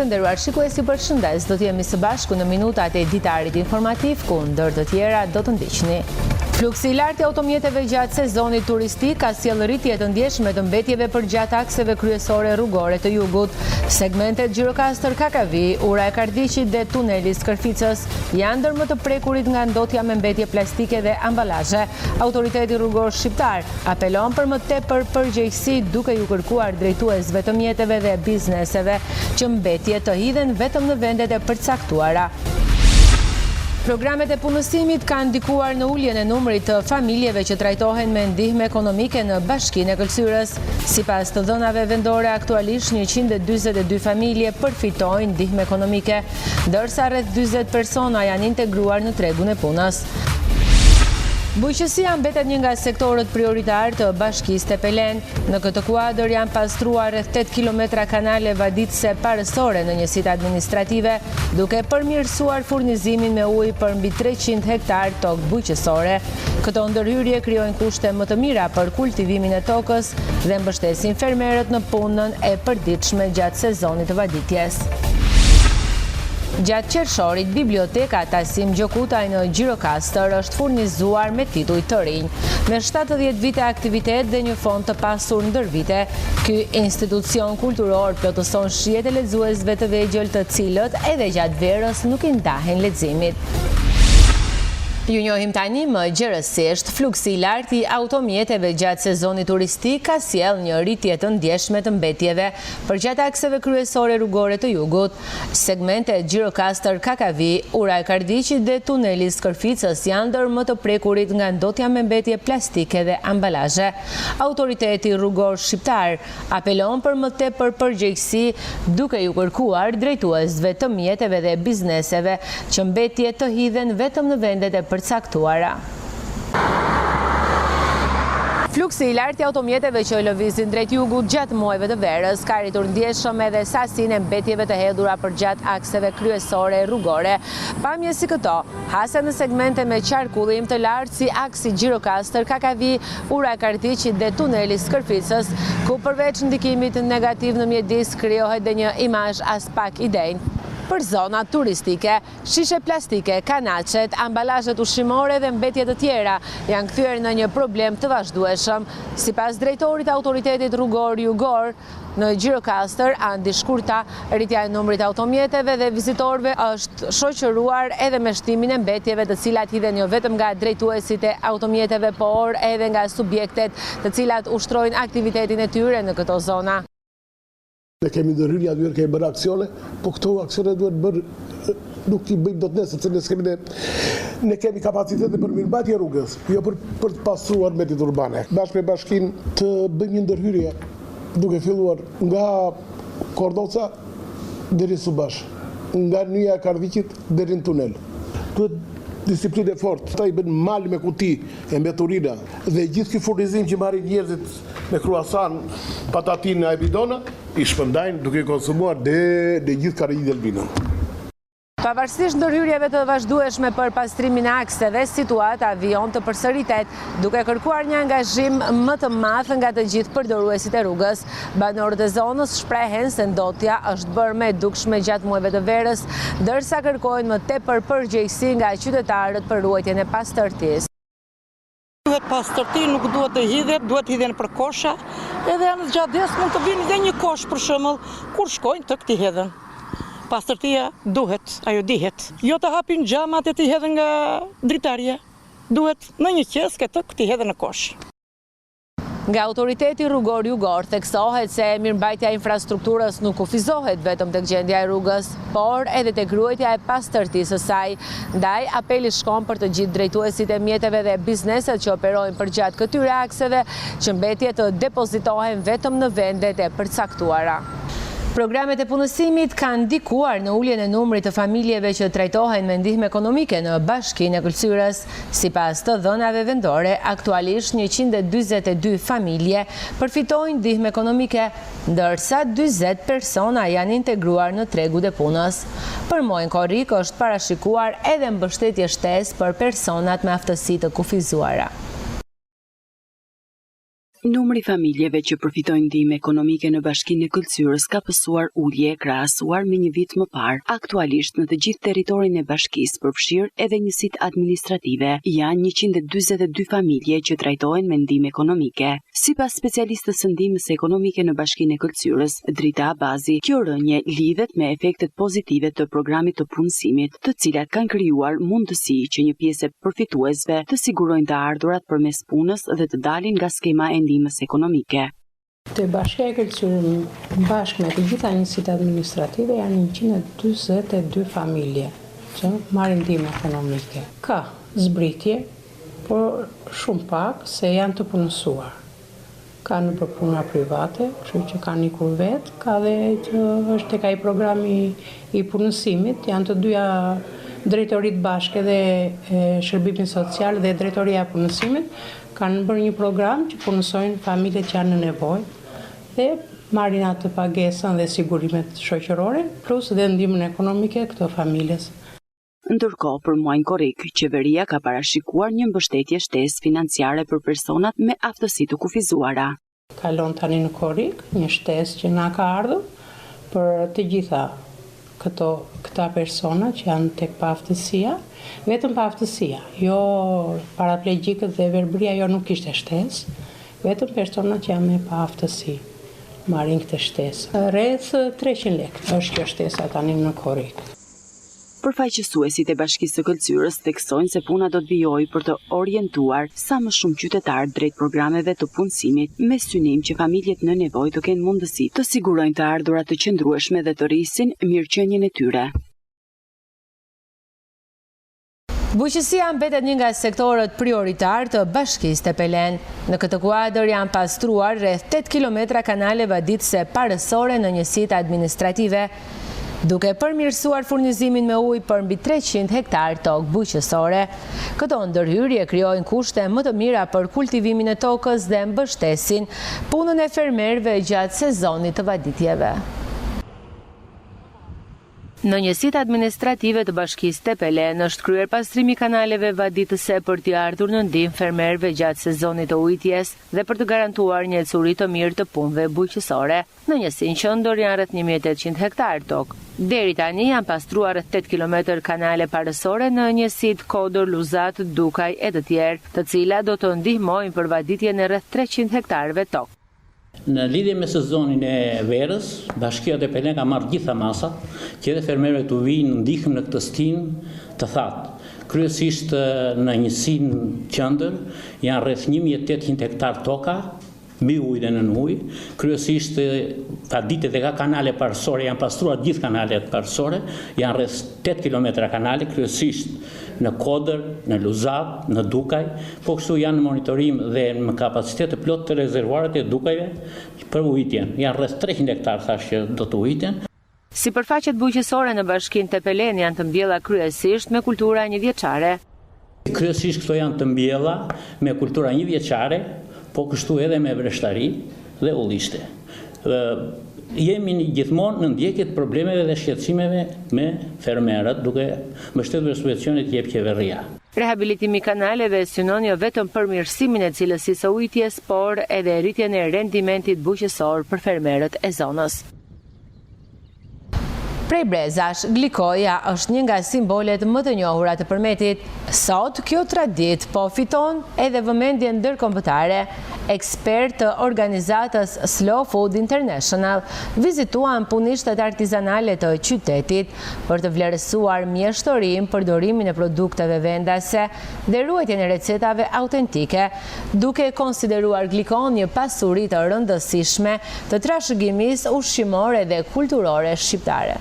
Të nderuar shikuesi, përshëndes, do t'jemi së bashku në minutat e ditarit informativ, ku ndër të tjera do të ndiqni. Fluksi i lartë i automjeteve gjatë sezonit turistik ka sjellë rritje të ndjeshme të mbetjeve përgjatë akseve kryesore rrugore të jugut. Segmentet Gjirokastër Kakavi, ura e Kardiqit dhe tuneli Skërficës janë ndër më të prekurit nga ndotja me mbetje plastike dhe ambalazhe. Autoriteti rrugor shqiptar apelon për më tepër përgjegjësi, duke ju kërkuar drejtuesve të mjeteve dhe bizneseve që mbetje të hidhen vetëm në vendet e përcaktuara. Programet e punësimit kanë ndikuar në uljen e numrit të familjeve që trajtohen me ndihmë ekonomike në Bashkinë e Këlqyerës. Sipas të dhënave vendore, aktualisht 142 familje përfitojnë ndihmë ekonomike, ndërsa rreth 40 persona janë integruar në tregun e punës. Bujqësia mbetet një nga sektorët prioritar të Bashkisë Tepelen. Në këtë kuadër janë pastruar rreth 8 kilometra kanale vaditëse parësore në njësitë administrative, duke përmirësuar furnizimin me ujë për mbi 300 hektar tokë bujqësore. Këto ndërhyrje krijojnë kushte më të mira për kultivimin e tokës dhe mbështesin fermerët në punën e përditshme gjatë sezonit të vaditjes. Gjatë qershorit, biblioteka Tasim Gjokutaj në Gjirokastër është furnizuar me tituj të rinj. Me 70 vite aktivitet dhe një fond të pasur ndër vite, ky institucion kulturor plotëson shijet e lexuesve të vegjël, të cilët edhe gjatë verës nuk i ndahen leximit. Ju njohim tani më gjerësisht, fluksi i lartë i automjeteve gjatë sezonit turistik ka sjellë një rritje të ndjeshme të mbetjeve përgjatë akseve kryesore rrugore të jugut. Segmentet Gjirokastër Kakavi, ura e Kardiqit dhe tuneli Skërficës janë ndër më të prekurit nga ndotja me mbetje plastike dhe ambalazhe. Autoriteti rrugor shqiptar apelon për më tepër përgjegjësi, duke ju kërkuar drejtuesve të mjeteve dhe bizneseve që mbetje të hidhen vetëm në vendet e përcaktuara. Fluksi i lartë i automjeteve që lëvizin drejt jugut gjatë muajve të verës ka rritur ndjeshëm edhe sasinë e mbetjeve të hedhura përgjatë akseve kryesore rrugore. Pamje si këto, hasa në segmente me qarkullim të lartë si aksi Gjirokastër Kakavi, ura e Kardiqit dhe tuneli Skërficës, ku përveç ndikimit negativ në mjedis krijohet dhe një imazh as pak i denjë. Për zonat turistike, shishe plastike, kanaqet, ambalazhet ushqimore dhe mbetje të tjera janë kthyer në një problem të vazhdueshëm. Sipas drejtorit të autoritetit rrugor jugor në Gjirokastër, Andi Shkurta, rritja e numrit automjeteve dhe vizitorëve është shoqëruar edhe me shtimin e mbetjeve, të cilat hidhen jo vetëm nga drejtuesit e automjeteve, por edhe nga subjektet të cilat ushtrojnë aktivitetin e tyre në këto zona. Ne kemi ndërhyrje aty, kemi bërë aksione, po këto aksione duhet bërë, nuk i bëjmë dot ne, sepse ne kemi kapacitete për mirëmbajtje rrugës, jo për të pastruar mbetjet urbane. Bashkë me Bashkinë të bëjmë një ndërhyrje, duke filluar nga Kordoca deri në Subash, nga nyja e Kardiqit deri në tunel. Duhet disiplinë e fortë. Ata i bën mal me kuti e mbeturina dhe gjithë ky furnizim që marrin njerëzit me kruasan, patatina e bidona, i shpërndajnë duke konsumuar dhe gjithë Kardiqi dhe Elbinën. Pavarësisht ndërhyrjeve të vazhdueshme për pastrimin e akseve, situata vijon të përsëritet, duke kërkuar një angazhim më të madh nga të gjithë përdoruesit e rrugës. Banorët e zonës shprehen se ndotja është bërë më e dukshme gjatë muajve të verës, ndërsa kërkojnë më tepër përgjegjësi nga qytetarët për ruajtjen e pastërtisë. Duhet pastërti, nuk duhet të hidhet, duhet hidhen për kosha, edhe janë gjatë des mund të vinë dhe një kosh për shembull, kur shkojnë të këtij hedhen. Pastërtia duhet, ajo dihet. Jo të hapin xhamat e të hedhen nga dritarja. Duhet në një qesë të këtij hedhen në kosh. Nga autoriteti rrugor jugor theksohet se mirëmbajtja e infrastrukturës nuk kufizohet vetëm tek gjendja e rrugës, por edhe tek ruajtja e pastërtisë së saj. Ndaj apeli shkon për të gjithë drejtuesit e mjeteve dhe bizneset që operojnë përgjatë këtyre akseve që mbetje të depozitohen vetëm në vendet e përcaktuara. Programet e punësimit kanë ndikuar në uljen e numrit të familjeve që trajtohen me ndihmë ekonomike në Bashkinë e Këlqyerës. Sipas të dhënave vendore, aktualisht 142 familje përfitojnë ndihmë ekonomike, ndërsa 40 persona janë integruar në tregun e punës. Për muajin korrik është parashikuar edhe mbështetje shtesë për personat me aftësi të kufizuara. Numri familjeve që përfitojnë ndihmë ekonomike në Bashkinë e Këllëcyrës ka pësuar ulje krahasuar me një vit më parë. Aktualisht në të gjithë territorin e bashkisë, përfshirë edhe njësitë administrative, janë 142 familje që trajtohen me ndihmë ekonomike. Sipas specialistës së ndihmës ekonomike në Bashkinë e Këllëcyrës, Drita Abazi, kjo rënje lidhet me efektet pozitive të programit të punësimit, të cilat kanë krijuar mundësi që një pjesë e përfituesve të sigurojnë të ardhurat përmes punës dhe të dalin nga skema e ndihmës ekonomike. Te Bashkia e Këllëcyrës bashkë me të gjitha njësitë administrative janë 142 familje që marrin ndihmë ekonomike. Ka zbritje, por shumë pak se janë të punësuar. Ka në përpuna private, kështu që kanë ikur vetë, ka dhe që është tek ai programi i punësimit, janë të dyja drejtoritë bashke dhe shërbimi social dhe drejtoria e punësimit, kanë bërë një program që punësojnë familjet që janë në nevojë dhe marrin atë pagesën dhe sigurimet shoqërore, plus dhe ndihmën ekonomike këto familjes. Ndërkohë, për muajin korrik, qeveria ka parashikuar një mbështetje shtesë financiare për personat me aftësi të kufizuara. Kalon tani në korrik një shtesë që na ka ardhur për të gjitha këta persona që janë tek paaftësia, vetëm paaftësia, jo paraplegjikët dhe verbria, jo nuk ishte shtesë, vetëm persona që janë me paaftësi marrin këtë shtesë. Rreth 300 lekë është kjo shtesa tani në korrik. Përfaqësuesit e Bashkisë së Këllëcyrës theksojnë se puna do të vijojë për të orientuar sa më shumë qytetarë drejt programeve të punësimit, me synim që familjet në nevojë të kenë mundësi të sigurojnë të ardhurat të qëndrueshme dhe të rrisin mirëqenien e tyre. Bujqësia mbetet një nga sektorët prioritar të Bashkisë Tepelen. Në këtë kuadër janë pastruar rreth 8 kilometra kanale vaditëse parësore në njësitë administrative, duke përmirësuar furnizimin me ujë për mbi 300 hektar tokë bujqësore. Këto ndërhyrje krijojnë kushte më të mira për kultivimin e tokës dhe mbështesin punën e fermerëve gjatë sezonit të vaditjeve. Në njësitë administrative të Bashkisë Tepelen është kryer pastrimi kanaleve vaditëse për t'i ardhur në ndihmë fermerëve gjatë sezonit të ujitjes dhe për të garantuar një ecuri të mirë të punëve bujqësore. Në njësinë qendër janë rreth 1800 hektar tokë. Deri tani janë pastruar rreth 8 kilometër kanale parësore në njësitë Kodër, Luzat, Dukaj e të tjerë, të cilat do të ndihmojnë për vaditjen e rreth 300 hektarëve tokë. Në lidhje me sezonin e verës, Bashkia Tepelen ka marrë gjitha masat, që edhe fermerëve të vinë në ndihmë në këtë stinë të thatë. Kryesisht në njësinë qendër janë rreth 1800 hektar toka, mbi ujë dhe nën ujë. Kryesisht vaditjet e ka kanale parësore janë pastruar gjithë kanalet parësore, janë rreth 8 kilometra kanale, kryesisht në Kodër, në Luzat, në Dukaj, po kështu janë në monitorim dhe në kapacitet të plot të rezervuaret e Dukajve për ujitjen. Janë rreth 300 hektar thash që do të ujiten. Sipërfaqet bujqësore në Bashkinë Tepelen janë të mbjella kryesisht me kultura njëvjeçare. Kryesisht këto janë të mbjella me kultura njëvjeçare, po kështu edhe me vreshtari dhe ullishte. Jemi gjithmonë në ndjekje të problemeve dhe shqetësimeve me fermerët, duke mbështetur subvencionet që jep qeveria. Rehabilitimi i kanaleve synon jo vetëm përmirësimin e cilësisë së ujitjes, por edhe rritjen e rendimentit bujqësor për fermerët e zonës. Prej brezash, glikoja është një nga simbolet më të njohura të përmetit. Sot, kjo tradit po fiton edhe vëmendje ndërkombëtare. Ekspert të organizatës Slow Food International vizituan punishtet artizanale të qytetit për të vlerësuar mjeshtorim, përdorimin e produkteve vendase dhe ruajtjen e recetave autentike, duke konsideruar glikon një pasuri të rëndësishme të trashëgimisë ushqimore dhe kulturore shqiptare.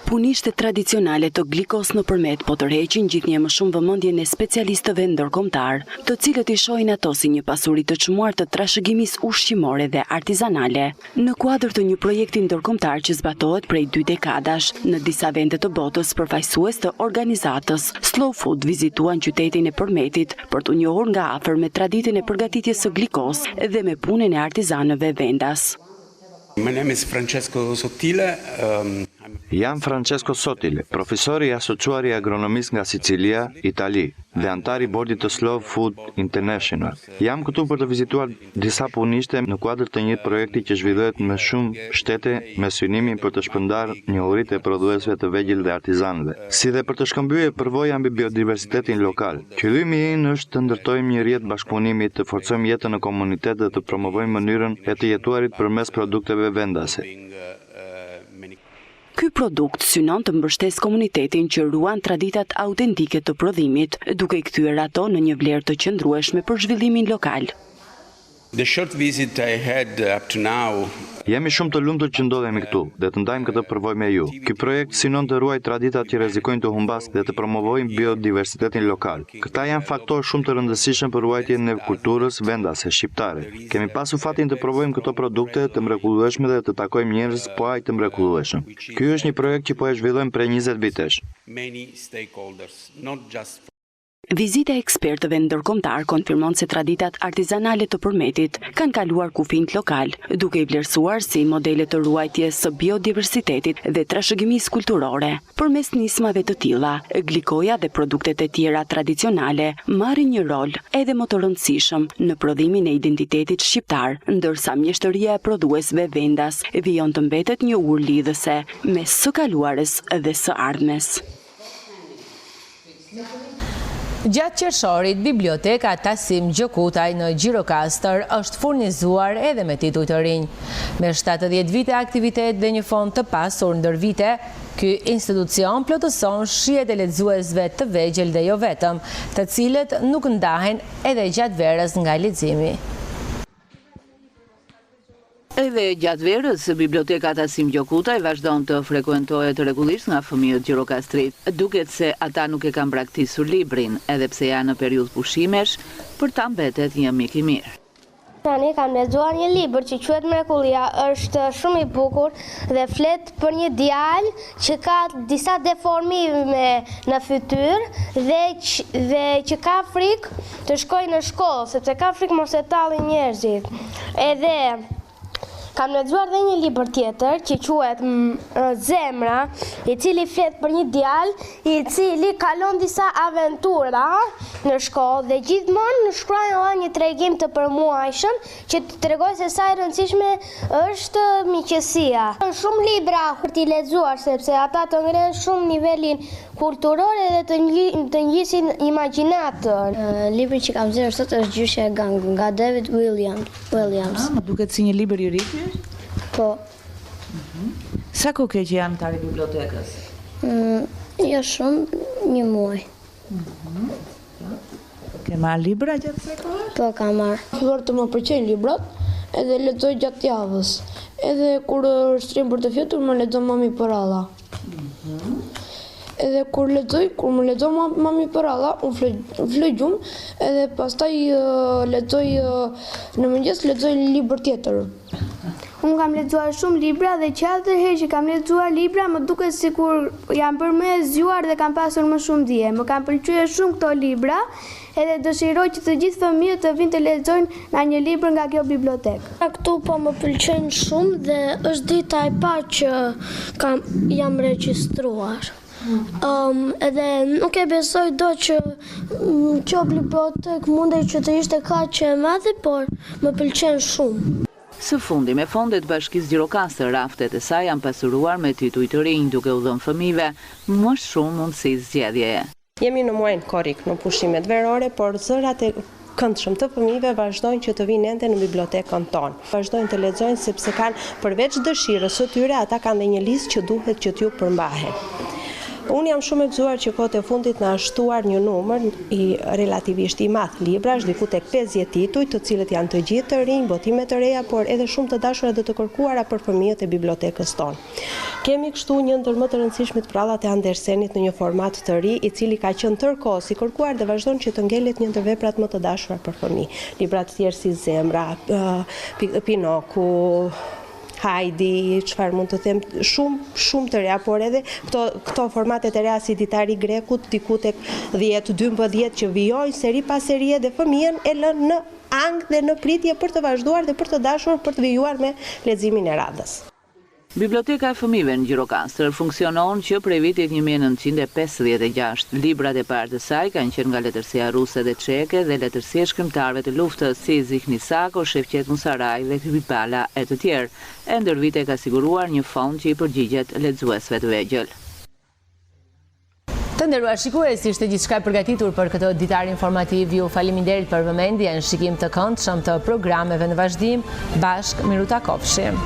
Punishtet tradicionale të glikos në përmet po tërheqin gjithnjë më shumë vëmendjen e specialistëve ndërkombëtar, të cilët i shohin ato si një pasuri të çmuar të trashëgimisë ushqimore dhe artizanale. Në kuadër të një projekti ndërkombëtar që zbatohet prej 2 dekadash, në disa vende të botës, përfaqësues të organizatës Slow Food vizituan qytetin e Përmetit për të njohur nga afër me traditën e përgatitjes së glikos dhe me punën e artizanëve vendas. My name is Francesco Sottile. Jam Francesco Sotile, profesor I asociuar I agronomist nga Sicilia, Itali, dhe antar I bordit të Slow Food International. Jam këtu për të vizituar disa punishte në kuadër të një projekti që zhvillohet me shumë shtete me synimin për të shpërndarë njohuritë e prodhuesve të vegjël dhe artizanëve, si dhe për të shkëmbyer përvoja mbi biodiversitetin lokal. Qëllimi im është të ndërtojmë një rrjet bashkëpunimi, të forcojmë jetën në komunitet dhe të promovojmë mënyrën e të jetuarit përmes produkteve vendase. Ky produkt synon të mbështes komunitetin që ruan traditat autentike të prodhimit, duke I kthyer ato në një vlerë të qëndrueshme për zhvillimin lokal. The short visit I had up to now. Jemi shumë të lumtur që ndodhemi këtu dhe të ndajmë këtë përvojë me ju. Ky projekt synon të ruajë traditat që rrezikojnë të humbasë dhe të promovojnë biodiversitetin lokal. Këta janë faktorë shumë të rëndësishëm për ruajtjen e kulturës vendase shqiptare. Kemi pasur fatin të provojmë këto produkte të mrekullueshme dhe të takojmë njerëz po aq të mrekullueshëm. Ky është një projekt që po e zhvillojmë prej 20 vitesh. Vizita e ekspertëve ndërkombëtar konfirmon se traditat artizanale të përmetit kanë kaluar kufijt lokal, duke I vlerësuar si modele të ruajtjes së biodiversitetit dhe trashëgimisë kulturore. Përmes nismave të tilla, glikoja dhe produktet e tjera tradicionale marrin një rol edhe më të rëndësishëm në prodhimin e identitetit shqiptar, ndërsa mjeshtëria e prodhuesve vendas vijon të mbetet një urë lidhëse mes së kaluarës dhe së ardhmes. Gjatë qershorit, biblioteka Tasim Gjokutaj në Gjirokastër është furnizuar edhe me tituj të rinj. Me 70 vite aktivitet dhe një fond të pasur ndër vite, ky institucion plotëson shijet e lexuesve të vegjël dhe jo vetëm, të cilët nuk ndahen edhe gjatë verës nga leximi. Edhe gjatë verës, biblioteka Tasim Gjokutaj vazhdon të frekuentohet rregullisht nga fëmijët gjirokastrit, duket se ata nuk e kanë braktisur librin, edhe pse janë në periudhë pushimesh, për ta mbetet një mik I mirë. Tani kam lexuar një libër që quhet Mrekullia, është shumë I bukur dhe flet për një djalë që ka disa deformime në fytyrë dhe që ka frikë të shkojë në shkollë, sepse ka frikë mos e tallin njerëzit. Edhe kam lexuar dhe një libër tjetër që quhet Zemra, I cili flet për një djalë I cili kalon disa aventura në shkollë dhe gjithmonë shkruan një tregim të përmuajshëm që të tregojë se sa e rëndësishme është miqësia. Shumë libra për t'i lexuar sepse ata të ngrenë shumë nivelin kulturor edhe të ngjisin imagjinatën. Libri që kam zgjedhur sot është Gjyshja e Gang nga David Williams. Më duket si një libër I ri? Po. Sa kohë ke që janë antar I bibliotekës? Jo shumë, një muaj. Ke marrë libra gjatë kësaj kohe? Po, kam marrë. Filluar të më pëlqejnë librat, edhe lexoj gjatë javës. Edhe kur shtrim për të fjetur, më lexon Mami Poralla. Edhe kur më lexon Mami Poralla, unë floj gjumë, edhe pastaj lexoj në mëngjes lexoj një libër tjetër. Unë kam lexuar shumë libra dhe çdo herë që kam lexuar libra më duket sikur jam bërë më e zgjuar dhe kam pasur më shumë dije. Më kanë pëlqyer shumë këto libra, edhe dëshiroj që të gjithë fëmijët të vinë të lexojnë nga një libër nga kjo bibliotekë. Këtu po më pëlqejnë shumë dhe është dita e parë që jam regjistruar. Edhe nuk e besoj do që kjo bibliotekë mundej që të ishte kaq e madhe, por më pëlqen shumë. Së fundi, me fondet Bashkisë Gjirokastër, raftet e saj janë pasuruar me tituj të rinj, duke u dhënë fëmijëve më shumë mundësi zgjedhjeje. Jemi në muajin korrik në pushimet verore, por zërat e këndshëm të fëmijëve vazhdojnë që të vinë ende në bibliotekën tonë. Vazhdojnë të lexojnë sepse kanë përveç dëshirës së tyre, ata kanë dhe një listë që duhet që t'ju përmbahen. Unë jam shumë e gëzuar që kohët e fundit na shtuar një numër relativisht I madh librash, diku tek 50 tituj, të cilët janë të gjithë të rinj, botime të reja, por edhe shumë të dashura dhe të kërkuara për fëmijët e bibliotekës tonë. Kemi kështu një ndër më të rëndësishmit prallat e Andersenit në një format të ri, I cili ka qenë tërkohës I kërkuar dhe vazhdon që të ngelet një ndër veprat më të dashura për fëmijë. Libra të tjerë si Zemra, Pinoku, Heidi, çfarë mund të them, shumë të reja, por edhe këto formatet e reja si Ditari I Grekut, diku tek 10-12 që vijojnë seri pas serie dhe fëmijën e lënë në angë dhe në pritje për të vazhduar dhe për të dashur për të vijuar me leximin e radhës. Biblioteka e fëmijëve në Gjirokastër funksionon që prej vitit 1956. Librat e parë të saj kanë qenë nga letërsia ruse dhe çeke dhe letërsia e shkrimtarëve të luftës si Zihni Sako, Shevqet Musaraj dhe Hybi Pala e të tjerë. E ndër vite ka siguruar një fond që i përgjigjet lexuesve të vegjël. Të nderuar shikues, ishte gjithçka e përgatitur për këtë ditar informativ. Ju faleminderit për vëmendjen, shikim të këndshëm të programeve në vazhdim. Bashkë miru takofshim.